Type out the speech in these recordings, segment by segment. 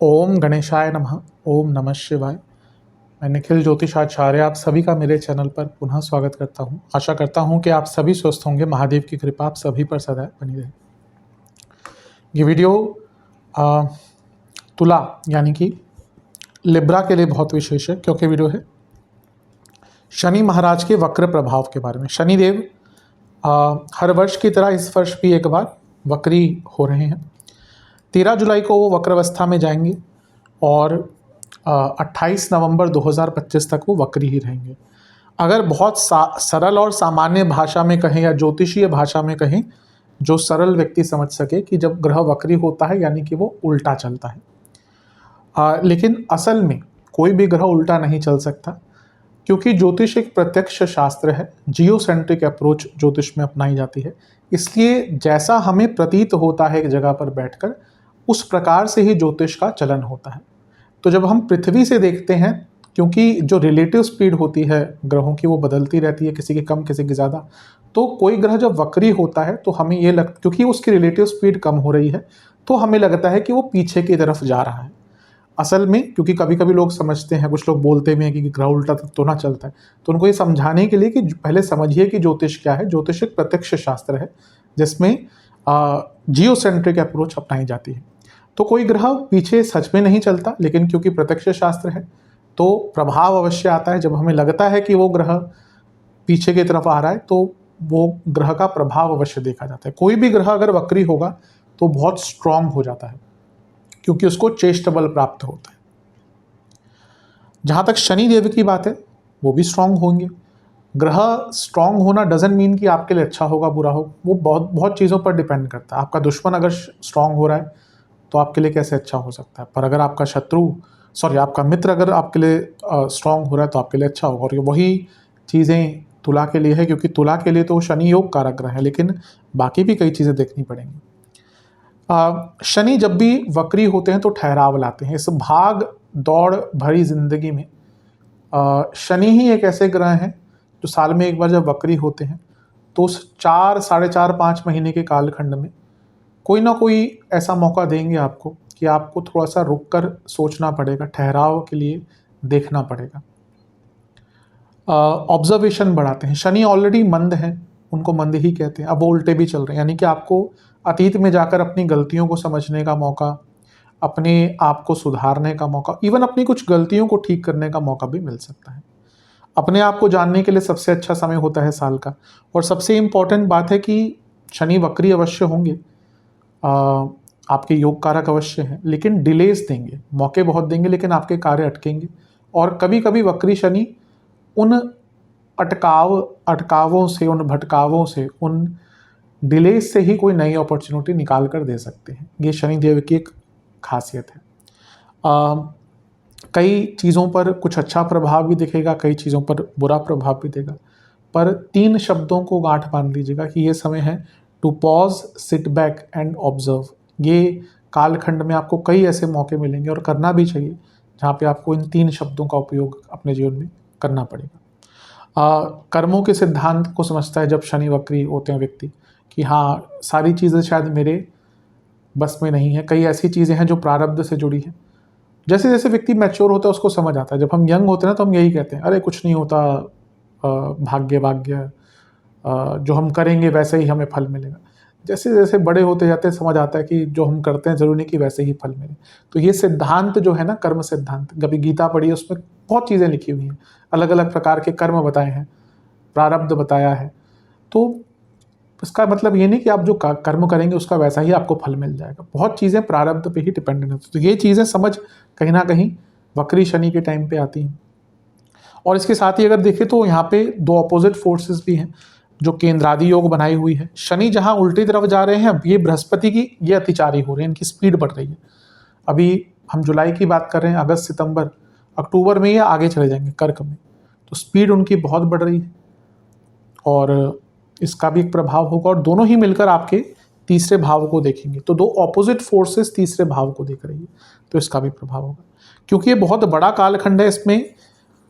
ओम गणेशाय नमः। ओम नमः शिवाय। मैं निखिल ज्योतिषाचार्य आप सभी का मेरे चैनल पर पुनः स्वागत करता हूं। आशा करता हूं कि आप सभी स्वस्थ होंगे। महादेव की कृपा आप सभी पर सदैव बनी रहे। ये वीडियो तुला यानी कि लिब्रा के लिए बहुत विशेष है, क्योंकि वीडियो है शनि महाराज के वक्र प्रभाव के बारे में। शनिदेव हर वर्ष की तरह इस वर्ष भी एक बार वक्री हो रहे हैं। 13 जुलाई को वो वक्रावस्था में जाएंगे और 28 नवंबर 2025 तक वो वक्री ही रहेंगे। अगर बहुत सरल और सामान्य भाषा में कहें या ज्योतिषीय भाषा में कहें, जो सरल व्यक्ति समझ सके, कि जब ग्रह वक्री होता है यानी कि वो उल्टा चलता है। लेकिन असल में कोई भी ग्रह उल्टा नहीं चल सकता, क्योंकि ज्योतिष एक प्रत्यक्ष शास्त्र है। जियोसेंट्रिक अप्रोच ज्योतिष में अपनाई जाती है। इसलिए जैसा हमें प्रतीत होता है एक जगह पर बैठकर, उस प्रकार से ही ज्योतिष का चलन होता है। तो जब हम पृथ्वी से देखते हैं, क्योंकि जो रिलेटिव स्पीड होती है ग्रहों की वो बदलती रहती है, किसी की कम किसी की ज़्यादा, तो कोई ग्रह जब वक्री होता है तो हमें ये क्योंकि उसकी रिलेटिव स्पीड कम हो रही है, तो हमें लगता है कि वो पीछे की तरफ जा रहा है। असल में क्योंकि कभी कभी लोग समझते हैं, कुछ लोग बोलते भी हैं कि ग्रह उल्टा तो ना चलता है, तो उनको ये समझाने के लिए कि पहले समझिए कि ज्योतिष क्या है। ज्योतिष एक प्रत्यक्ष शास्त्र है जिसमें जियोसेंट्रिक अप्रोच अपनाई जाती है। तो कोई ग्रह पीछे सच में नहीं चलता, लेकिन क्योंकि प्रत्यक्ष शास्त्र है तो प्रभाव अवश्य आता है। जब हमें लगता है कि वो ग्रह पीछे की तरफ आ रहा है तो वो ग्रह का प्रभाव अवश्य देखा जाता है। कोई भी ग्रह अगर वक्री होगा तो बहुत स्ट्रांग हो जाता है, क्योंकि उसको चेष्ट बल प्राप्त होता है। जहाँ तक शनि देव की बात है, वो भी स्ट्रांग होंगे। ग्रह स्ट्रांग होना डजंट मीन कि आपके लिए अच्छा होगा बुरा हो। वो बहुत बहुत चीज़ों पर डिपेंड करता है। आपका दुश्मन अगर स्ट्रांग हो रहा है तो आपके लिए कैसे अच्छा हो सकता है, पर अगर आपका मित्र अगर आपके लिए स्ट्रांग हो रहा है तो आपके लिए अच्छा होगा। और वही चीज़ें तुला के लिए है, क्योंकि तुला के लिए तो शनि योग कारक ग्रह है, लेकिन बाकी भी कई चीज़ें देखनी पड़ेंगी। शनि जब भी वक्री होते हैं तो ठहराव लाते हैं। इस भाग दौड़ भरी जिंदगी में शनि ही एक ऐसे ग्रह हैं जो साल में एक बार जब वक्री होते हैं तो उस 4, साढ़े 4, 5 महीने के कालखंड में कोई ना कोई ऐसा मौका देंगे आपको कि आपको थोड़ा सा रुक कर सोचना पड़ेगा, ठहराव के लिए देखना पड़ेगा। ऑब्जर्वेशन बढ़ाते हैं। शनि ऑलरेडी मंद हैं, उनको मंद ही कहते हैं। अब वो उल्टे भी चल रहे हैं, यानी कि आपको अतीत में जाकर अपनी गलतियों को समझने का मौका, अपने आप को सुधारने का मौका, इवन अपनी कुछ गलतियों को ठीक करने का मौका भी मिल सकता है। अपने आप को जानने के लिए सबसे अच्छा समय होता है साल का। और सबसे इम्पॉर्टेंट बात है कि शनि वक्री अवश्य होंगे, आपके योग कारक अवश्य हैं, लेकिन डिलेस देंगे, मौके बहुत देंगे, लेकिन आपके कार्य अटकेंगे। और कभी कभी वक्री शनि उन अटकावों से, उन भटकावों से, उन डिलेस से ही कोई नई अपॉर्चुनिटी निकाल कर दे सकते हैं। ये शनि देव की एक खासियत है। कई चीज़ों पर कुछ अच्छा प्रभाव भी दिखेगा, कई चीज़ों पर बुरा प्रभाव भी देगा। पर 3 शब्दों को गांठ बांध लीजिएगा कि ये समय है to pause, sit back and observe. ये कालखंड में आपको कई ऐसे मौके मिलेंगे, और करना भी चाहिए, जहाँ पे आपको इन 3 शब्दों का उपयोग अपने जीवन में करना पड़ेगा। कर्मों के सिद्धांत को समझता है जब शनि वक्री होते हैं व्यक्ति, कि हाँ सारी चीज़ें शायद मेरे बस में नहीं है। कई ऐसी चीज़ें हैं जो प्रारब्ध से जुड़ी हैं। जैसे जैसे व्यक्ति मैच्योर होता है उसको समझ आता है। जब हम यंग होते हैं ना तो हम यही कहते हैं, अरे कुछ नहीं होता, भाग्य जो हम करेंगे वैसे ही हमें फल मिलेगा। जैसे जैसे बड़े होते जाते हैं समझ आता है कि जो हम करते हैं ज़रूरी नहीं कि वैसे ही फल मिले। तो ये सिद्धांत जो है ना, कर्म सिद्धांत, कभी गीता पढ़ी है, उसमें बहुत चीज़ें लिखी हुई हैं, अलग अलग प्रकार के कर्म बताए हैं, प्रारब्ध बताया है। तो इसका मतलब ये नहीं कि आप जो कर्म करेंगे उसका वैसा ही आपको फल मिल जाएगा। बहुत चीज़ें प्रारब्ध पे ही डिपेंडेंट होती हैं। तो ये चीज़ें समझ कहीं ना कहीं वक्री शनि के टाइम पे आती हैं। और इसके साथ ही अगर देखें तो यहाँ पे 2 अपोजिट फोर्सेस भी हैं जो केंद्रादि योग बनाई हुई है। शनि जहाँ उल्टी तरफ जा रहे हैं, ये बृहस्पति की ये अतिचारी हो रहे हैं, इनकी स्पीड बढ़ रही है। अभी हम जुलाई की बात कर रहे हैं, अगस्त, सितंबर, अक्टूबर में ये आगे चले जाएंगे कर्क में, तो स्पीड उनकी बहुत बढ़ रही है और इसका भी एक प्रभाव होगा। और दोनों ही मिलकर आपके तीसरे भाव को देखेंगे, तो 2 ऑपोजिट फोर्सेस तीसरे भाव को देख रही है, तो इसका भी प्रभाव होगा। क्योंकि ये बहुत बड़ा कालखंड है, इसमें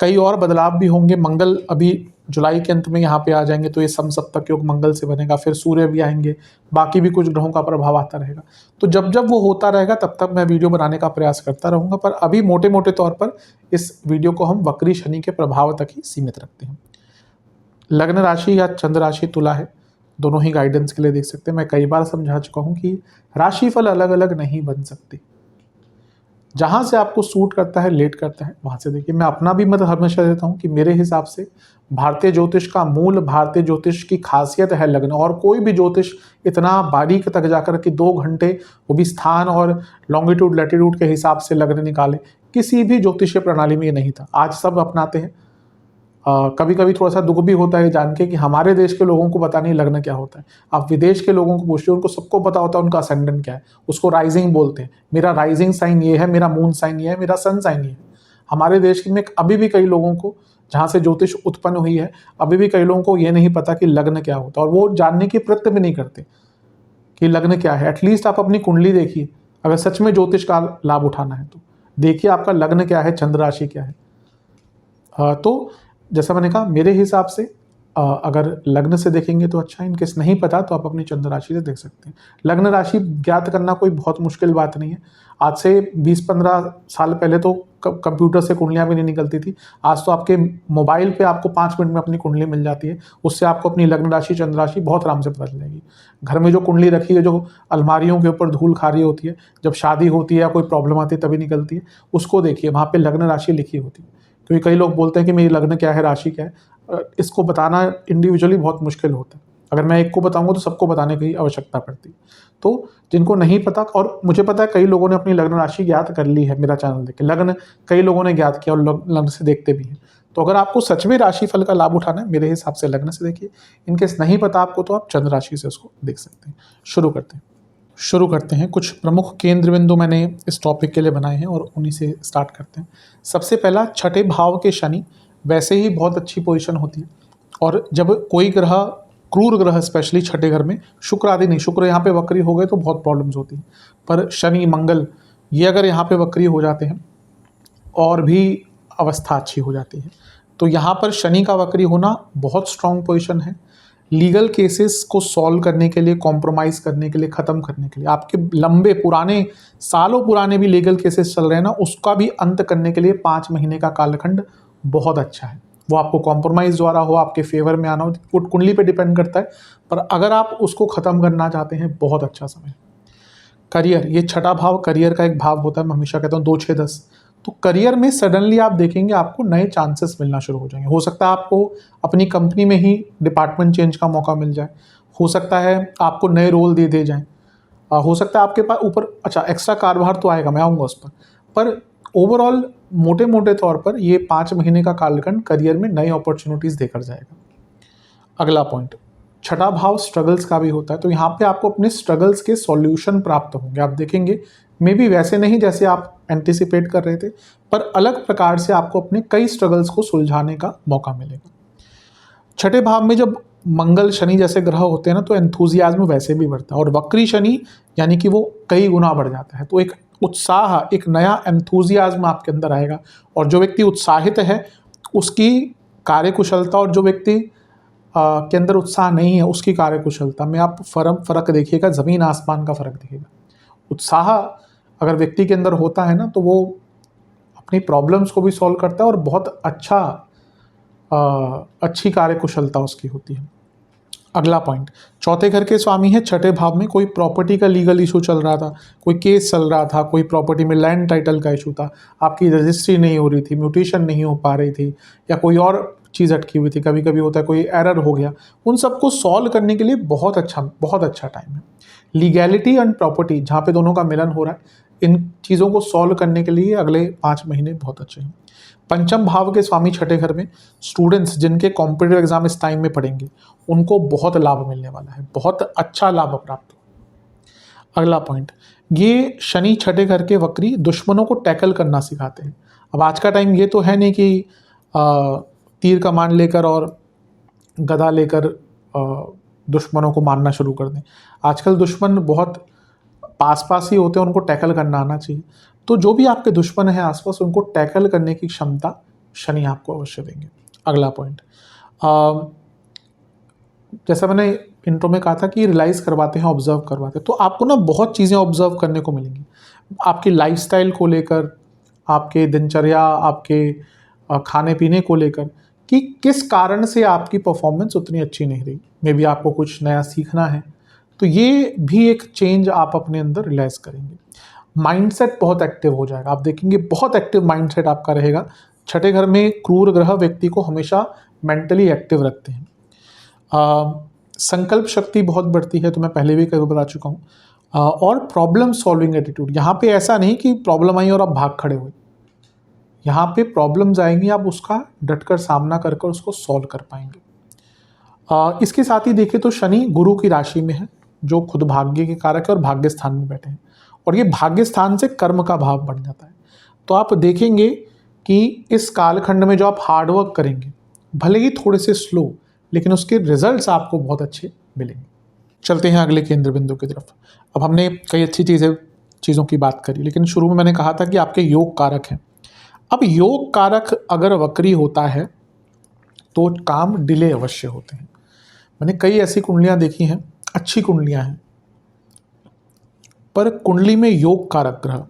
कई और बदलाव भी होंगे। मंगल अभी जुलाई के अंत में यहाँ पे आ जाएंगे तो ये समसप्तक योग मंगल से बनेगा, फिर सूर्य भी आएंगे, बाकी भी कुछ ग्रहों का प्रभाव आता रहेगा। तो जब जब वो होता रहेगा तब तक मैं वीडियो बनाने का प्रयास करता रहूँगा, पर अभी मोटे मोटे तौर पर इस वीडियो को हम वक्री शनि के प्रभाव तक ही सीमित रखते हैं। लग्न राशि या चंद्र राशि तुला है, दोनों ही गाइडेंस के लिए देख सकते हैं। मैं कई बार समझा चुका हूँ कि राशिफल अलग अलग नहीं बन सकते, जहाँ से आपको सूट करता है, लेट करता है, वहाँ से देखिए। मैं अपना भी मत हमेशा देता हूँ कि मेरे हिसाब से भारतीय ज्योतिष का मूल, भारतीय ज्योतिष की खासियत है लग्न, और कोई भी ज्योतिष इतना बारीक तक जाकर के 2 घंटे वो भी स्थान और लॉन्गिट्यूड लैटिट्यूड के हिसाब से लग्न निकाले, किसी भी ज्योतिषीय प्रणाली में ये नहीं था। आज सब अपनाते हैं। कभी कभी थोड़ा सा दुख भी होता है जान के कि हमारे देश के लोगों को पता नहीं लग्न क्या होता है। आप विदेश के लोगों को पूछिए, उनको सबको पता होता है उनका असेंडेंट क्या है, उसको राइजिंग बोलते हैं। मेरा राइजिंग साइन ये है, मेरा मून साइन ये है, मेरा सन साइन ये है। हमारे देश में अभी भी कई लोगों को, जहाँ से ज्योतिष उत्पन्न हुई है, अभी भी कई लोगों को ये नहीं पता कि लग्न क्या होता है, और वो जानने की प्रयत्न भी नहीं करते कि लग्न क्या है। एटलीस्ट आप अपनी कुंडली देखिए, अगर सच में ज्योतिष का लाभ उठाना है तो देखिए आपका लग्न क्या है, चंद्र राशि क्या है। तो जैसा मैंने कहा, मेरे हिसाब से अगर लग्न से देखेंगे तो अच्छा है, इनकेस नहीं पता तो आप अपनी चंद्र राशि से देख सकते हैं। लग्न राशि ज्ञात करना कोई बहुत मुश्किल बात नहीं है। आज से 20-15 साल पहले तो कंप्यूटर से कुंडलियां भी नहीं निकलती थी। आज तो आपके मोबाइल पे आपको 5 मिनट में अपनी कुंडली मिल जाती है, उससे आपको अपनी लग्न राशि, चंद्र राशि बहुत आराम से पता चलेगी। घर में जो कुंडली रखी है, जो अलमारियों के ऊपर धूल खा रही होती है, जब शादी होती है या कोई प्रॉब्लम आती है तभी निकलती है, उसको देखिए, वहाँ पे लग्न राशि लिखी होती है। क्योंकि कई लोग बोलते हैं कि मेरी लग्न क्या है, राशि क्या है, इसको बताना इंडिविजुअली बहुत मुश्किल होता है। अगर मैं एक को बताऊंगा तो सबको बताने की आवश्यकता पड़ती है। तो जिनको नहीं पता, और मुझे पता है कई लोगों ने अपनी लग्न राशि ज्ञात कर ली है, मेरा चैनल देख के लग्न कई लोगों ने ज्ञात किया और लग्न से देखते भी हैं। तो अगर आपको सच में राशिफल का लाभ उठाना है, मेरे हिसाब से लग्न से देखिए। इनकेस नहीं पता आपको तो आप चंद्र राशि से उसको देख सकते हैं। शुरू करते हैं। कुछ प्रमुख केंद्र बिंदु मैंने इस टॉपिक के लिए बनाए हैं और उन्हीं से स्टार्ट करते हैं। सबसे पहला, छठे भाव के शनि वैसे ही बहुत अच्छी पोजीशन होती है, और जब कोई ग्रह, क्रूर ग्रह स्पेशली छठे घर में, शुक्र आदि नहीं, शुक्र यहाँ पे वक्री हो गए तो बहुत प्रॉब्लम्स होती हैं, पर शनि, मंगल ये अगर यहाँ पे वक्री हो जाते हैं और भी अवस्था अच्छी हो जाती है। तो यहाँ पर शनि का वक्री होना बहुत स्ट्रॉन्ग पोजीशन है। लीगल केसेस को सॉल्व करने के लिए, कॉम्प्रोमाइज़ करने के लिए, ख़त्म करने के लिए, आपके लंबे पुराने, सालों पुराने भी लीगल केसेस चल रहे हैं ना, उसका भी अंत करने के लिए 5 महीने का कालखंड बहुत अच्छा है। वो आपको कॉम्प्रोमाइज़ द्वारा हो, आपके फेवर में आना हो, वो कुंडली पे डिपेंड करता है, पर अगर आप उसको ख़त्म करना चाहते हैं, बहुत अच्छा समय। करियर, ये छठा भाव करियर का एक भाव होता है। मैं हमेशा कहता हूँ 2, 6, 10। तो करियर में सडनली आप देखेंगे आपको नए चांसेस मिलना शुरू हो जाएंगे। हो सकता है आपको अपनी कंपनी में ही डिपार्टमेंट चेंज का मौका मिल जाए, हो सकता है आपको नए रोल दे दिए जाएं, हो सकता है आपके पास ऊपर अच्छा एक्स्ट्रा कार्यभार तो आएगा, मैं आऊँगा उस पर ओवरऑल मोटे मोटे तौर पर ये 5 महीने का कालखंड करियर में नई अपॉर्चुनिटीज़ देकर जाएगा। अगला पॉइंट, छठा भाव स्ट्रगल्स का भी होता है, तो यहाँ पे आपको अपने स्ट्रगल्स के सॉल्यूशन प्राप्त होंगे। आप देखेंगे मे बी वैसे नहीं जैसे आप एंटिसिपेट कर रहे थे, पर अलग प्रकार से आपको अपने कई स्ट्रगल्स को सुलझाने का मौका मिलेगा। छठे भाव में जब मंगल, शनि जैसे ग्रह होते हैं ना, तो एंथुजियाज्म वैसे भी बढ़ता है, और वक्री शनि यानी कि वो कई गुना बढ़ जाता है। तो एक उत्साह, एक नया एंथुजियाज्म आपके अंदर आएगा, और जो व्यक्ति उत्साहित है उसकी कार्यकुशलता, और जो व्यक्ति के अंदर उत्साह नहीं है उसकी कार्यकुशलता में आप फर्क देखिएगा, ज़मीन आसमान का फ़र्क दिखेगा। उत्साह अगर व्यक्ति के अंदर होता है ना, तो वो अपनी प्रॉब्लम्स को भी सॉल्व करता है, और बहुत अच्छी कार्यकुशलता उसकी होती है। अगला पॉइंट, चौथे घर के स्वामी है छठे भाव में। कोई प्रॉपर्टी का लीगल इशू चल रहा था, कोई केस चल रहा था, कोई प्रॉपर्टी में लैंड टाइटल का इशू था, आपकी रजिस्ट्री नहीं हो रही थी, म्यूटेशन नहीं हो पा रही थी, या कोई और चीज़ अटकी हुई थी, कभी कभी होता है कोई एरर हो गया, उन सबको सॉल्व करने के लिए बहुत अच्छा टाइम है। लीगैलिटी एंड प्रॉपर्टी, जहाँ पे दोनों का मिलन हो रहा है, इन चीज़ों को सॉल्व करने के लिए अगले 5 महीने बहुत अच्छे हैं। पंचम भाव के स्वामी छठे घर में, स्टूडेंट्स जिनके कॉम्पिटिटिव एग्जाम इस टाइम में पढ़ेंगे उनको बहुत लाभ मिलने वाला है, बहुत अच्छा लाभ प्राप्त हो। अगला पॉइंट, ये शनि छठे घर के वक्री दुश्मनों को टैकल करना सिखाते हैं। अब आज का टाइम ये तो है नहीं कि तीर कमान लेकर और गदा लेकर दुश्मनों को मारना शुरू कर दें। आजकल दुश्मन बहुत पास ही होते हैं, उनको टैकल करना आना चाहिए। तो जो भी आपके दुश्मन हैं आसपास, उनको टैकल करने की क्षमता शनि आपको अवश्य देंगे। अगला पॉइंट, जैसा मैंने इंट्रो में कहा था कि रियलाइज़ करवाते हैं, ऑब्जर्व करवाते हैं, तो आपको ना बहुत चीज़ें ऑब्जर्व करने को मिलेंगी आपकी लाइफस्टाइल को लेकर, आपके दिनचर्या, आपके खाने पीने को लेकर, कि किस कारण से आपकी परफॉर्मेंस उतनी अच्छी नहीं रही। मे बी आपको कुछ नया सीखना है, तो ये भी एक चेंज आप अपने अंदर रियलाइज़ करेंगे। माइंडसेट बहुत एक्टिव हो जाएगा, आप देखेंगे बहुत एक्टिव माइंडसेट आपका रहेगा। छठे घर में क्रूर ग्रह व्यक्ति को हमेशा मेंटली एक्टिव रखते हैं। संकल्प शक्ति बहुत बढ़ती है, तो मैं पहले भी कई बार बता चुका हूँ। और प्रॉब्लम सॉल्विंग एटीट्यूड, यहाँ पे ऐसा नहीं कि प्रॉब्लम आई और आप भाग खड़े हुए, यहाँ पे प्रॉब्लम्स आएंगी, आप उसका डटकर सामना कर कर उसको सॉल्व कर पाएंगे। इसके साथ ही देखें तो शनि गुरु की राशि में है, जो खुद भाग्य के कारक है और भाग्य स्थान में बैठे हैं, और ये भाग्य स्थान से कर्म का भाव बढ़ जाता है। तो आप देखेंगे कि इस कालखंड में जो आप हार्डवर्क करेंगे, भले ही थोड़े से स्लो, लेकिन उसके रिजल्ट्स आपको बहुत अच्छे मिलेंगे। चलते हैं अगले केंद्र बिंदु की तरफ। अब हमने कई अच्छी चीज़ों की बात करी, लेकिन शुरू में मैंने कहा था कि आपके योग कारक हैं। अब योग कारक अगर वक्री होता है तो काम डिले अवश्य होते हैं। मैंने कई ऐसी कुंडलियां देखी हैं, अच्छी कुंडलियां हैं, पर कुंडली में योग कारक ग्रह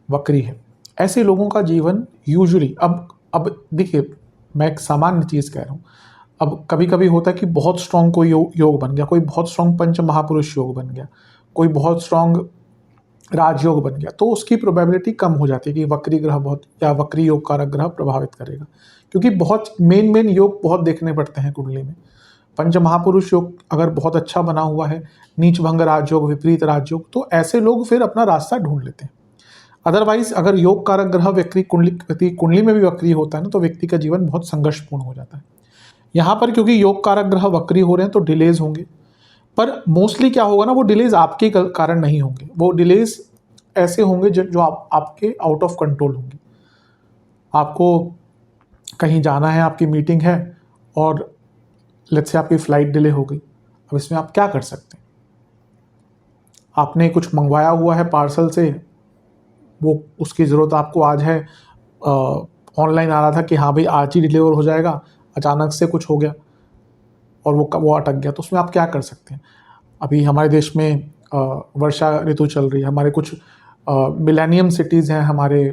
वक्री है, ऐसे लोगों का जीवन यूजुअली, अब देखिए मैं एक सामान्य चीज़ कह रहा हूँ, अब कभी कभी होता है कि बहुत स्ट्रांग कोई योग बन गया, कोई बहुत स्ट्रांग पंच महापुरुष योग बन गया, कोई बहुत स्ट्रांग राजयोग बन गया, तो उसकी प्रोबेबिलिटी कम हो जाती है कि वक्री ग्रह बहुत या वक्री योग कारक ग्रह प्रभावित करेगा, क्योंकि बहुत मेन योग बहुत देखने पड़ते हैं कुंडली में। पंच महापुरुष योग अगर बहुत अच्छा बना हुआ है, नीच भंग राजयोग, विपरीत राजयोग, तो ऐसे लोग फिर अपना रास्ता ढूंढ लेते हैं। अदरवाइज अगर योग कारक ग्रह व्यक्ति कुंडली में भी वक्री होता है ना, तो व्यक्ति का जीवन बहुत संघर्षपूर्ण हो जाता है। यहाँ पर क्योंकि योग कारक ग्रह वक्री हो रहे हैं तो डिलेज होंगे, पर मोस्टली क्या होगा ना, वो डिलेज आपके कारण नहीं होंगे, वो डिलेज ऐसे होंगे जो आपके आउट ऑफ कंट्रोल होंगे। आपको कहीं जाना है, आपकी मीटिंग है, और लेट्स से आपकी फ्लाइट डिले हो गई। अब इसमें आप क्या कर सकते हैं? आपने कुछ मंगवाया हुआ है पार्सल से, वो उसकी ज़रूरत आपको आज है, ऑनलाइन आ रहा था कि हाँ भाई आज ही डिलीवर हो जाएगा, अचानक से कुछ हो गया और वो अटक गया, तो उसमें आप क्या कर सकते हैं? अभी हमारे देश में वर्षा ऋतु चल रही है, हमारे कुछ मिलेनियम सिटीज़ हैं हमारे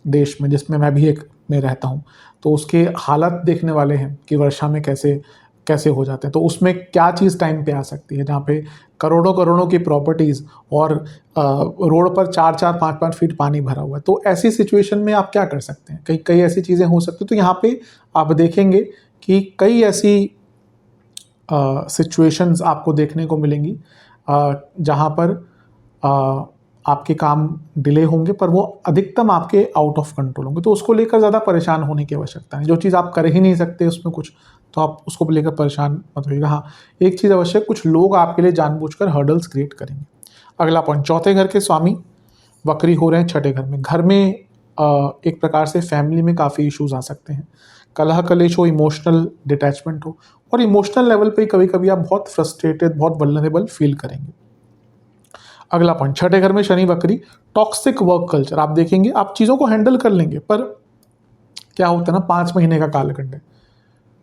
देश में, जिसमें मैं भी एक में रहता हूँ, तो उसके हालत देखने वाले हैं कि वर्षा में कैसे कैसे हो जाते हैं। तो उसमें क्या चीज़ टाइम पे आ सकती है, जहाँ पे करोड़ों करोड़ों की प्रॉपर्टीज़ और रोड पर 4-4, 5-5 फीट पानी भरा हुआ है, तो ऐसी सिचुएशन में आप क्या कर सकते हैं? कई कई ऐसी चीज़ें हो सकती हैं। तो यहाँ पे आप देखेंगे कि कई ऐसी सिचुएशंस आपको देखने को मिलेंगी जहाँ पर आपके काम डिले होंगे, पर वो अधिकतम आपके आउट ऑफ कंट्रोल होंगे। तो उसको लेकर ज़्यादा परेशान होने की आवश्यकता नहीं। जो चीज़ आप कर ही नहीं सकते उसमें कुछ, तो आप उसको लेकर परेशान मत होइएगा। हाँ, एक चीज़ अवश्य, कुछ लोग आपके लिए जानबूझकर हर्डल्स क्रिएट करेंगे। अगला पॉइंट, चौथे घर के स्वामी वक्री हो रहे हैं छठे घर में। घर में एक प्रकार से फैमिली में काफ़ी इश्यूज आ सकते हैं, कलह कलेश हो, इमोशनल डिटैचमेंट हो, और इमोशनल लेवल पे कभी कभी आप बहुत फ्रस्ट्रेटेड, बहुत वल्नरेबल फील करेंगे। अगला पॉइंट, छठे घर में शनि वक्री, टॉक्सिक वर्क कल्चर। आप देखेंगे आप चीज़ों को हैंडल कर लेंगे, पर क्या होता है ना, 5 महीने का कालखंड है,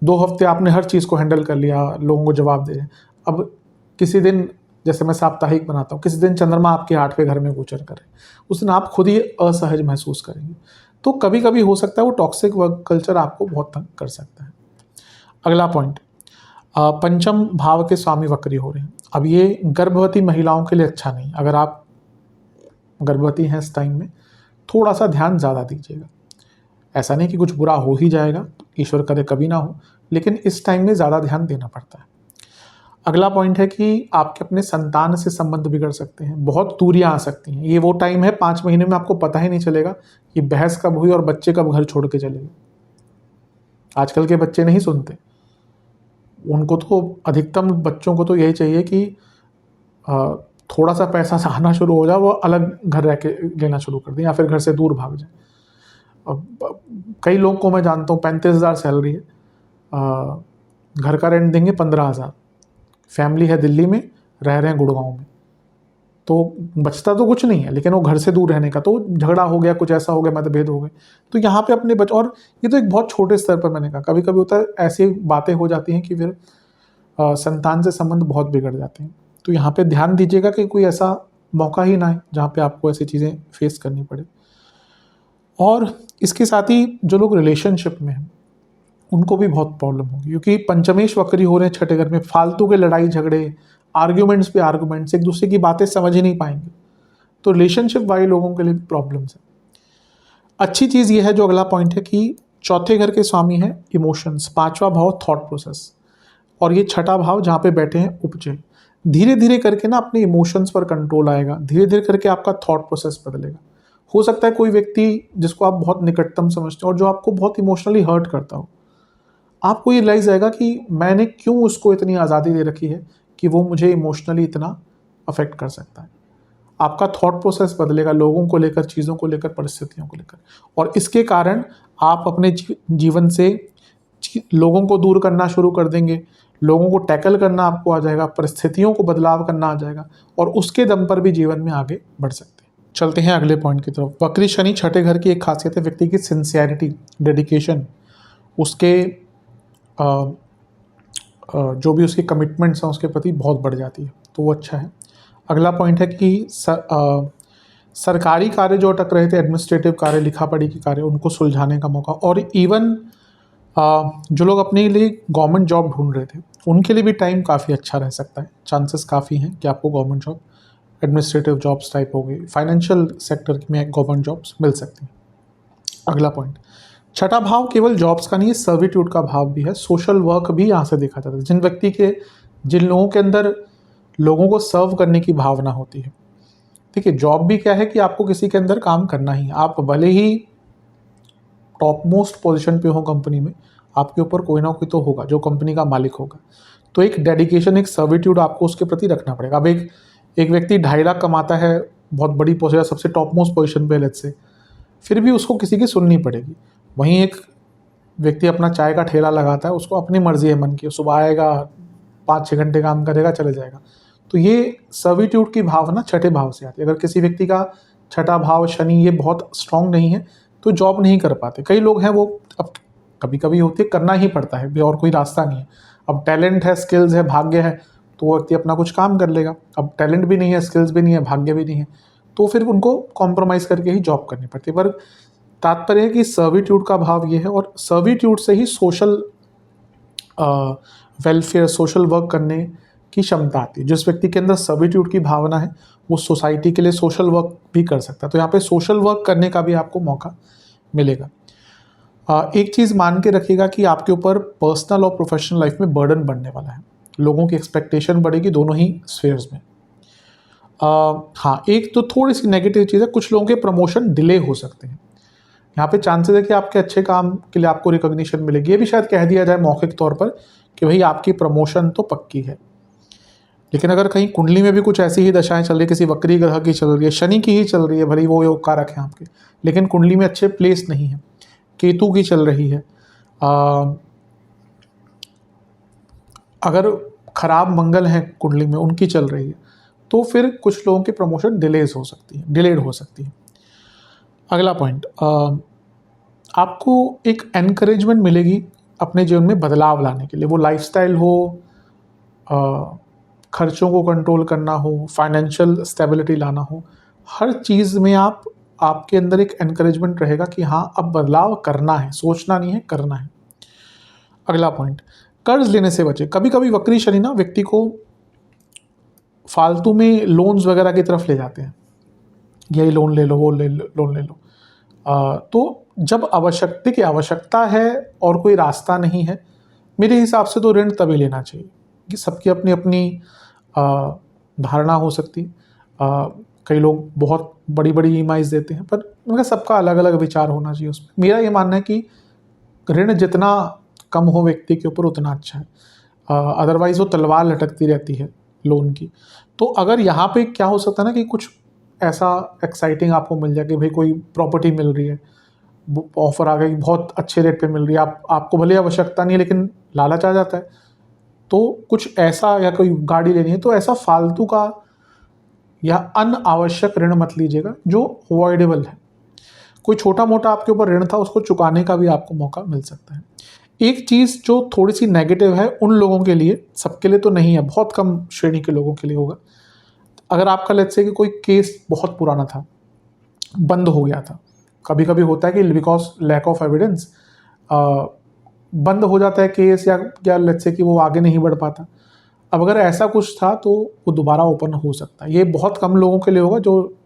2 हफ्ते आपने हर चीज़ को हैंडल कर लिया, लोगों को जवाब दे रहे हैं। अब किसी दिन, जैसे मैं साप्ताहिक बनाता हूँ, किसी दिन चंद्रमा आपके 8वें घर में गोचर करे, उस दिन आप खुद ही असहज महसूस करेंगे। तो कभी कभी हो सकता है वो टॉक्सिक वर्क कल्चर आपको बहुत तंग कर सकता है। अगला पॉइंट, पंचम भाव के स्वामी वक्री हो रहे हैं। अब ये गर्भवती महिलाओं के लिए अच्छा नहीं। अगर आप गर्भवती हैं इस टाइम में, थोड़ा सा ध्यान ज़्यादा दीजिएगा। ऐसा नहीं कि कुछ बुरा हो ही जाएगा, ईश्वर करे कभी ना हो, लेकिन इस टाइम में ज़्यादा ध्यान देना पड़ता है। अगला पॉइंट है कि आपके अपने संतान से संबंध बिगड़ सकते हैं, बहुत दूरियां आ सकती हैं। ये वो टाइम है 5 महीने में आपको पता ही नहीं चलेगा कि बहस कब हुई और बच्चे कब घर छोड़ के चले गए। आजकल के बच्चे नहीं सुनते, उनको तो, अधिकतम बच्चों को तो यही चाहिए कि थोड़ा सा पैसा आना शुरू हो जाए, वो अलग घर रह के लेना शुरू कर दें या फिर घर से दूर भाग जाए। कई लोग को मैं जानता हूँ 35,000 सैलरी है, घर का रेंट देंगे 15,000, फैमिली है दिल्ली में, रह रहे हैं गुड़गांव में। तो बचता तो कुछ नहीं है, लेकिन वो घर से दूर रहने का, तो झगड़ा हो गया, कुछ ऐसा हो गया, मतभेद हो गए, तो यहाँ पे अपने और ये तो एक बहुत छोटे स्तर पर मैंने कहा, कभी कभी होता है ऐसी बातें हो जाती हैं कि फिर संतान से संबंध बहुत बिगड़ जाते हैं। तो यहाँ पे ध्यान दीजिएगा कि कोई ऐसा मौका ही ना आए जहाँ पे आपको ऐसी चीज़ें फेस करनी पड़े। और इसके साथ ही जो लोग रिलेशनशिप में हैं उनको भी बहुत प्रॉब्लम होगी, क्योंकि पंचमेश वक्री हो रहे हैं छठे घर में, फालतू के लड़ाई झगड़े, आर्ग्यूमेंट्स पे आर्ग्यूमेंट्स, एक दूसरे की बातें समझ ही नहीं पाएंगे, तो रिलेशनशिप वाले लोगों के लिए भी प्रॉब्लम्स है। अच्छी चीज़ ये है जो अगला पॉइंट है कि चौथे घर के स्वामी है इमोशंस, पांचवा भाव थॉट प्रोसेस, और ये छठा भाव जहाँ पे बैठे हैं उपजय। धीरे धीरे करके ना अपने इमोशंस पर कंट्रोल आएगा, धीरे धीरे करके आपका थॉट प्रोसेस बदलेगा। हो सकता है कोई व्यक्ति जिसको आप बहुत निकटतम समझते हो और जो आपको बहुत इमोशनली हर्ट करता हो, आपको ये रियलाइज आएगा कि मैंने क्यों उसको इतनी आज़ादी दे रखी है कि वो मुझे इमोशनली इतना अफेक्ट कर सकता है। आपका थॉट प्रोसेस बदलेगा लोगों को लेकर, चीज़ों को लेकर, परिस्थितियों को लेकर, और इसके कारण आप अपने जीवन से लोगों को दूर करना शुरू कर देंगे, लोगों को टैकल करना आपको आ जाएगा, परिस्थितियों को बदलाव करना आ जाएगा, और उसके दम पर भी जीवन में आगे बढ़ सकते हैं। चलते हैं अगले पॉइंट की तरफ। वक्री शनि छठे घर की एक खासियत है व्यक्ति की सिंसियरिटी, डेडिकेशन, उसके जो भी उसकी कमिटमेंट्स हैं उसके प्रति बहुत बढ़ जाती है, तो वो अच्छा है। अगला पॉइंट है कि सरकारी कार्य जो अटक रहे थे, एडमिनिस्ट्रेटिव कार्य, लिखा पढ़ी के कार्य, उनको सुलझाने का मौका, और इवन जो लोग अपने लिए गवर्नमेंट जॉब ढूंढ रहे थे उनके लिए भी टाइम काफ़ी अच्छा रह सकता है। चांसेस काफ़ी हैं कि आपको government job, administrative jobs type हो गई, फाइनेंशियल सेक्टर में गवर्नमेंट जॉब्स मिल सकती हैं। अगला पॉइंट, छठा भाव केवल जॉब्स का नहीं है, सर्विट्यूड का भाव भी है, सोशल वर्क भी यहाँ से देखा जाता है। जिन लोगों के अंदर लोगों को सर्व करने की भावना होती है, ठीक है। जॉब भी क्या है कि आपको किसी के अंदर काम करना ही है, आप भले ही टॉप मोस्ट पोजीशन पे हो कंपनी में, आपके ऊपर कोई ना कोई तो होगा जो कंपनी का मालिक होगा, तो एक डेडिकेशन, एक सर्विट्यूड आपको उसके प्रति रखना पड़ेगा। अब एक व्यक्ति 2.5 लाख कमाता है, बहुत बड़ी पोजीशन, सबसे टॉप मोस्ट पोजीशन पे लेट्स से, फिर भी उसको किसी की सुननी पड़ेगी। वहीं एक व्यक्ति अपना चाय का ठेला लगाता है, उसको अपनी मर्जी है मन की, सुबह आएगा 5-6 घंटे काम करेगा, चले जाएगा। तो ये सर्विट्यूड की भावना छठे भाव से आती है। अगर किसी व्यक्ति का छठा भाव शनि ये बहुत स्ट्रांग नहीं है तो जॉब नहीं कर पाते। कई लोग हैं वो, अब कभी कभी होते, करना ही पड़ता है, और कोई रास्ता नहीं है। अब टैलेंट है, स्किल्स है, भाग्य है, तो वो व्यक्ति अपना कुछ काम कर लेगा। अब टैलेंट भी नहीं है, स्किल्स भी नहीं है, भाग्य भी नहीं है, तो फिर उनको कॉम्प्रोमाइज़ करके ही जॉब करनी पड़ती है। पर तात्पर्य है कि सर्विट्यूड का भाव ये है, और सर्विट्यूड से ही सोशल वेलफेयर, सोशल वर्क करने की क्षमता आती है। जिस व्यक्ति के अंदर सर्विट्यूड की भावना है वो सोसाइटी के लिए सोशल वर्क भी कर सकता है, तो यहाँ पे सोशल वर्क करने का भी आपको मौका मिलेगा। एक चीज़ मान के रखिएगा कि आपके ऊपर पर्सनल और प्रोफेशनल लाइफ में बर्डन बढ़ने वाला है, लोगों की एक्सपेक्टेशन बढ़ेगी दोनों ही स्फीयर्स में। हाँ, एक तो थोड़ी सी नेगेटिव चीज़ है, कुछ लोगों के प्रमोशन डिले हो सकते हैं। यहाँ पे चांसेस है कि आपके अच्छे काम के लिए आपको रिकॉग्निशन मिलेगी, ये भी शायद कह दिया जाए मौखिक तौर पर कि भाई आपकी प्रमोशन तो पक्की है। लेकिन अगर कहीं कुंडली में भी कुछ ऐसी ही दशाएं चल रही है, किसी वक्री ग्रह की चल रही है, शनि की ही चल रही है, भले वो योग कारक है आपके, लेकिन कुंडली में अच्छे प्लेस नहीं है, केतु की चल रही है, अगर खराब मंगल है कुंडली में, उनकी चल रही है, तो फिर कुछ लोगों की प्रमोशन डिलेड हो सकती है। अगला पॉइंट, आपको एक एनकरेजमेंट मिलेगी अपने जीवन में बदलाव लाने के लिए, वो लाइफस्टाइल हो, खर्चों को कंट्रोल करना हो, फाइनेंशियल स्टेबिलिटी लाना हो, हर चीज़ में आपके अंदर एक एनकरेजमेंट रहेगा कि हाँ अब बदलाव करना है, सोचना नहीं है, करना है। अगला पॉइंट, कर्ज लेने से बचे। कभी कभी वक्री शनि ना व्यक्ति को फालतू में लोन्स वगैरह की तरफ ले जाते हैं, यही लोन ले लो, वो लोन ले लो। तो जब आवश्यकता है और कोई रास्ता नहीं है, मेरे हिसाब से तो ऋण तभी लेना चाहिए। कि सबकी अपनी अपनी धारणा हो सकती है, कई लोग बहुत बड़ी बड़ी EMIs देते हैं, पर उनका सबका अलग अलग विचार होना चाहिए उसमें। मेरा ये मानना है कि ऋण जितना कम हो व्यक्ति के ऊपर उतना अच्छा है, अदरवाइज़ वो तलवार लटकती रहती है लोन की। तो अगर यहाँ पे क्या हो सकता है ना कि कुछ ऐसा एक्साइटिंग आपको मिल जाए कि भाई कोई प्रॉपर्टी मिल रही है, ऑफर आ गई, बहुत अच्छे रेट पे मिल रही है, आपको भले आवश्यकता नहीं है लेकिन लालच आ जाता है, तो कुछ ऐसा, या कोई गाड़ी लेनी है, तो ऐसा फालतू का या अनावश्यक ऋण मत लीजिएगा जो अवॉइडेबल है। कोई छोटा मोटा आपके ऊपर ऋण था उसको चुकाने का भी आपको मौका मिल सकता है। एक चीज़ जो थोड़ी सी नेगेटिव है उन लोगों के लिए, सबके लिए तो नहीं है, बहुत कम श्रेणी के लोगों के लिए होगा। अगर आपका लेट्स से कि कोई केस बहुत पुराना था, बंद हो गया था, कभी कभी होता है कि बिकॉज लैक ऑफ एविडेंस बंद हो जाता है केस, या लेट्स से कि वो आगे नहीं बढ़ पाता। अब अगर ऐसा कुछ था तो वो दोबारा ओपन हो सकता है। ये बहुत कम लोगों के लिए होगा, जो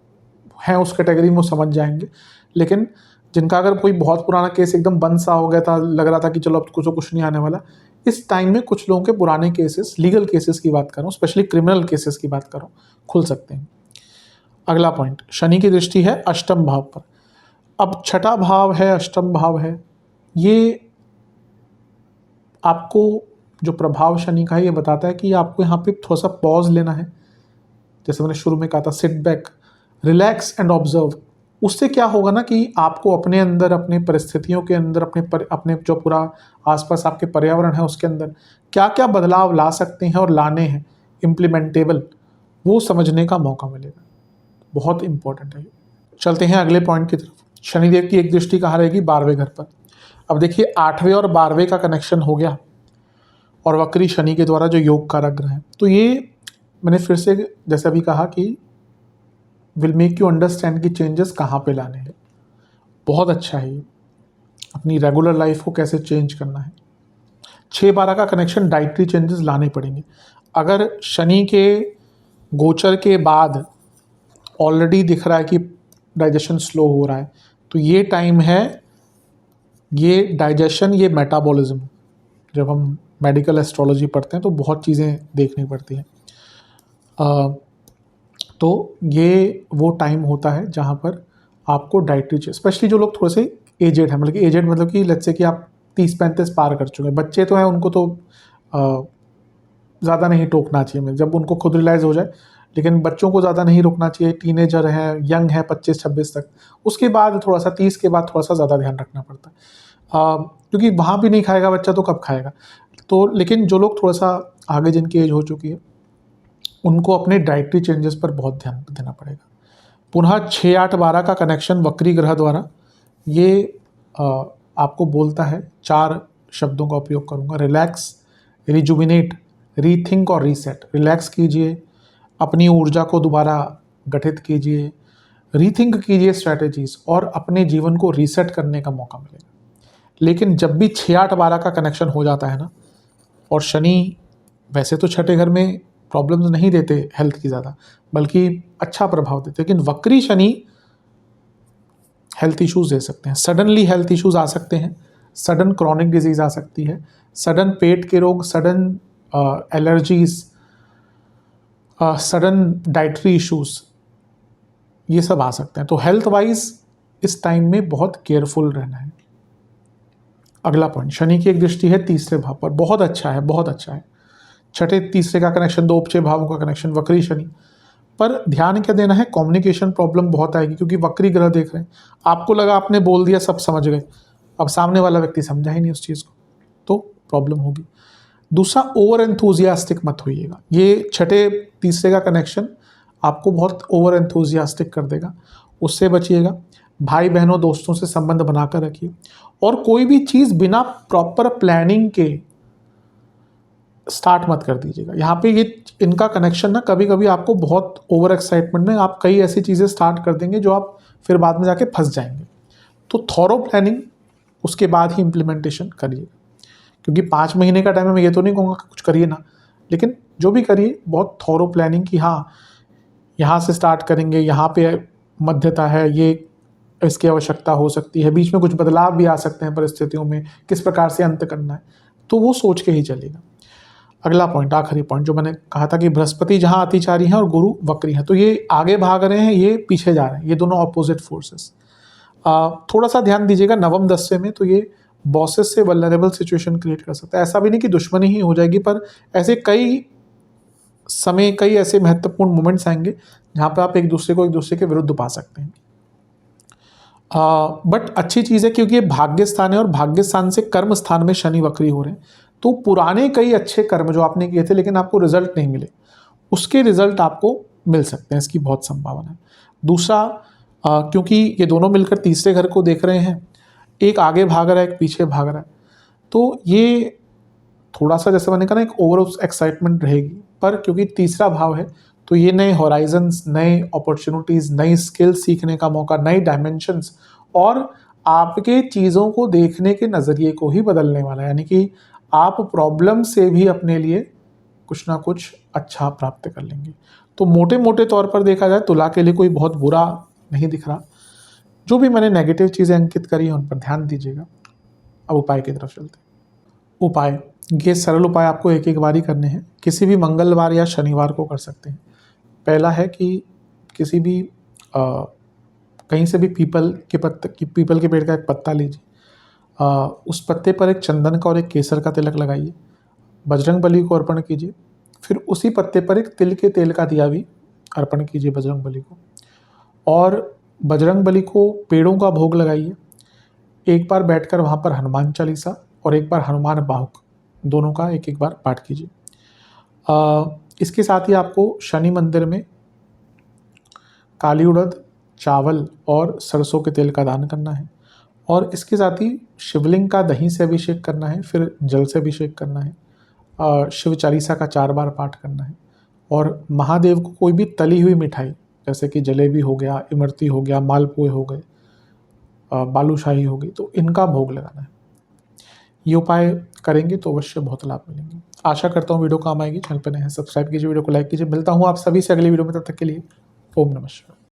हैं उस कैटेगरी में वो समझ जाएंगे। लेकिन जिनका अगर कोई बहुत पुराना केस एकदम बंद सा हो गया था, लग रहा था कि चलो अब कुछ नहीं आने वाला, इस टाइम में कुछ लोगों के पुराने केसेस, लीगल केसेस की बात कर रहा हूँ, स्पेशली क्रिमिनल केसेस की बात कर रहा हूँ, खुल सकते हैं। अगला पॉइंट, शनि की दृष्टि है अष्टम भाव पर। अब छठा भाव है, अष्टम भाव है, ये आपको जो प्रभाव शनि का है ये बताता है कि आपको यहाँ पे थोड़ा सा पॉज लेना है। जैसे मैंने शुरू में कहा था, sit back, relax and observe. उससे क्या होगा ना कि आपको अपने अंदर, अपनी परिस्थितियों के अंदर, अपने जो पूरा आसपास आपके पर्यावरण है उसके अंदर क्या क्या बदलाव ला सकते हैं और लाने हैं इम्प्लीमेंटेबल, वो समझने का मौका मिलेगा। बहुत इंपॉर्टेंट है। चलते हैं अगले पॉइंट की तरफ। शनिदेव की एक दृष्टि कहाँ रहेगी? 12वें घर पर। अब देखिए 8वें और 12वें का कनेक्शन हो गया और वक्री शनि के द्वारा जो योग कारक ग्रह है, तो ये मैंने फिर से जैसे अभी कहा कि विल मेक यू अंडरस्टैंड कि चेंजेस कहाँ पे लाने हैं। बहुत अच्छा है ये, अपनी रेगुलर लाइफ को कैसे चेंज करना है। 6-12 का कनेक्शन, डाइटरी चेंजेस लाने पड़ेंगे। अगर शनि के गोचर के बाद ऑलरेडी दिख रहा है कि डाइजेशन स्लो हो रहा है, तो ये टाइम है, ये डाइजेशन, ये मेटाबॉलिज्म, जब हम मेडिकल एस्ट्रोलॉजी पढ़ते हैं तो बहुत चीज़ें देखनी पड़ती हैं। तो ये वो टाइम होता है जहाँ पर आपको डाइटरी चेंज, स्पेशली जो लोग थोड़े से एजेड हैं, मतलब कि एजेड मतलब कि लेट्स से कि आप 30-35 पार कर चुके हैं, बच्चे तो हैं उनको तो ज़्यादा नहीं टोकना चाहिए, जब उनको खुद रियलाइज़ हो जाए, लेकिन बच्चों को ज़्यादा नहीं रोकना चाहिए। टीनेजर हैं, यंग है, 25-26 तक, उसके बाद थोड़ा सा 30 के बाद थोड़ा सा ज़्यादा ध्यान रखना पड़ता है, क्योंकि वहाँ भी नहीं खाएगा बच्चा तो कब खाएगा। तो लेकिन जो लोग थोड़ा सा आगे जिनकी एज हो चुकी है उनको अपने डाइटरी चेंजेस पर बहुत ध्यान देना पड़ेगा। पुनः 6-8-12 का कनेक्शन वक्री ग्रह द्वारा, ये आपको बोलता है, 4 शब्दों का उपयोग करूँगा: रिलैक्स, रिजुविनेट, रीथिंक और रीसेट। रिलैक्स कीजिए, अपनी ऊर्जा को दोबारा गठित कीजिए, रीथिंक कीजिए स्ट्रैटेजीज, और अपने जीवन को रीसेट करने का मौका मिलेगा। लेकिन जब भी 6-8-12 का कनेक्शन हो जाता है ना, और शनि वैसे तो छठे घर में प्रॉब्लम्स नहीं देते हेल्थ की ज़्यादा, बल्कि अच्छा प्रभाव देते, लेकिन वक्री शनि हेल्थ इश्यूज़ दे सकते हैं। सडनली हेल्थ इश्यूज़ आ सकते हैं, सडन क्रॉनिक डिजीज़ आ सकती है, सडन पेट के रोग, sudden allergies, sudden dietary issues, ये सब आ सकते हैं। तो हेल्थ वाइज इस टाइम में बहुत केयरफुल रहना है। अगला पॉइंट, शनि की एक दृष्टि है तीसरे भाव पर, बहुत अच्छा है, बहुत अच्छा है। छठे तीसरे का कनेक्शन, 2 उपचय भावों का कनेक्शन, वक्री शनि पर ध्यान क्या देना है? कम्युनिकेशन प्रॉब्लम बहुत आएगी, क्योंकि वक्री ग्रह देख रहे हैं। आपको लगा आपने बोल दिया, सब समझ गए, अब सामने वाला व्यक्ति समझा ही नहीं उस चीज़ को, तो प्रॉब्लम होगी। दूसरा, ओवर एंथुजियास्टिक मत होइएगा। ये छठे तीसरे का कनेक्शन आपको बहुत ओवर एंथुजियास्टिक कर देगा, उससे बचिएगा। भाई बहनों दोस्तों से संबंध बनाकर रखिए, और कोई भी चीज़ बिना प्रॉपर प्लानिंग के स्टार्ट मत कर दीजिएगा। यहाँ पे ये इनका कनेक्शन ना, कभी कभी आपको बहुत ओवर एक्साइटमेंट में आप कई ऐसी चीज़ें स्टार्ट कर देंगे जो आप फिर बाद में जाके फंस जाएंगे। तो थॉरो प्लानिंग, उसके बाद ही इम्प्लीमेंटेशन करिए, क्योंकि 5 महीने का टाइम है। मैं ये तो नहीं कहूँगा कि कुछ करिए ना, लेकिन जो भी करिए बहुत थॉरो प्लानिंग की, हाँ यहाँ से स्टार्ट करेंगे, यहाँ पे मध्यता है, ये इसकी आवश्यकता हो सकती है, बीच में कुछ बदलाव भी आ सकते हैं परिस्थितियों में, किस प्रकार से अंत करना है, तो वो सोच के ही चलेगा। अगला पॉइंट, आखिरी पॉइंट, जो मैंने कहा था कि बृहस्पति जहाँ अतिचारी हैं और गुरु वक्री हैं, तो ये आगे भाग रहे हैं, ये पीछे जा रहे हैं, ये दोनों अपोजिट फोर्सेस। थोड़ा सा ध्यान दीजिएगा नवम 10वें में, तो ये बॉसेस से वल्नरेबल सिचुएशन क्रिएट कर सकता है। ऐसा भी नहीं कि दुश्मनी ही हो जाएगी, पर ऐसे कई समय, कई ऐसे महत्वपूर्ण मोमेंट्स आएंगे जहाँ पर आप एक दूसरे के विरुद्ध पा सकते हैं। बट अच्छी चीज़ है, क्योंकि ये भाग्य स्थान है और भाग्य स्थान से कर्म स्थान में शनि वक्री हो रहे हैं, तो पुराने कई अच्छे कर्म जो आपने किए थे लेकिन आपको रिजल्ट नहीं मिले, उसके रिजल्ट आपको मिल सकते हैं, इसकी बहुत संभावना है। दूसरा, क्योंकि ये दोनों मिलकर तीसरे घर को देख रहे हैं, एक आगे भाग रहा है एक पीछे भाग रहा है, तो ये थोड़ा सा जैसे मैंने कहा ना एक ओवर एक्साइटमेंट रहेगी, पर क्योंकि तीसरा भाव है तो ये नए हॉराइजन्स, नए अपॉर्चुनिटीज़, नई स्किल्स सीखने का मौका, नई डायमेंशंस और आपके चीज़ों को देखने के नज़रिए को ही बदलने वाला है। यानी कि आप प्रॉब्लम से भी अपने लिए कुछ ना कुछ अच्छा प्राप्त कर लेंगे। तो मोटे मोटे तौर पर देखा जाए तुला के लिए कोई बहुत बुरा नहीं दिख रहा। जो भी मैंने नेगेटिव चीज़ें अंकित करी हैं उन पर ध्यान दीजिएगा। अब उपाय की तरफ चलते हैं। उपाय, ये सरल उपाय आपको एक एक बार ही करने हैं, किसी भी मंगलवार या शनिवार को कर सकते हैं। पहला है कि किसी भी कहीं से भी पीपल के पेड़ का एक पत्ता लीजिए, उस पत्ते पर एक चंदन का और एक केसर का तिलक लगाइए, बजरंग बली को अर्पण कीजिए, फिर उसी पत्ते पर एक तिल के तेल का दिया भी अर्पण कीजिए बजरंग बली को, और बजरंग बली को पेड़ों का भोग लगाइए। एक बार बैठकर वहाँ पर हनुमान चालीसा और एक बार हनुमान बाहुक, दोनों का एक एक बार पाठ कीजिए। इसके साथ ही आपको शनि मंदिर में काली उड़द, चावल और सरसों के तेल का दान करना है, और इसके साथ ही शिवलिंग का दही से अभिषेक करना है, फिर जल से अभिषेक करना है, शिव चालीसा का 4 बार पाठ करना है, और महादेव को कोई भी तली हुई मिठाई जैसे कि जलेबी हो गया, इमरती हो गया, मालपुए हो गए, बालूशाही हो गई, तो इनका भोग लगाना है। ये उपाय करेंगे तो अवश्य बहुत लाभ मिलेंगे। आशा करता हूँ वीडियो काम आएगी। चैनल पर नए हैं सब्सक्राइब कीजिए, वीडियो को लाइक कीजिए। मिलता हूँ आप सभी से अगली वीडियो में, तब तक के लिए ओम नमः शिवाय।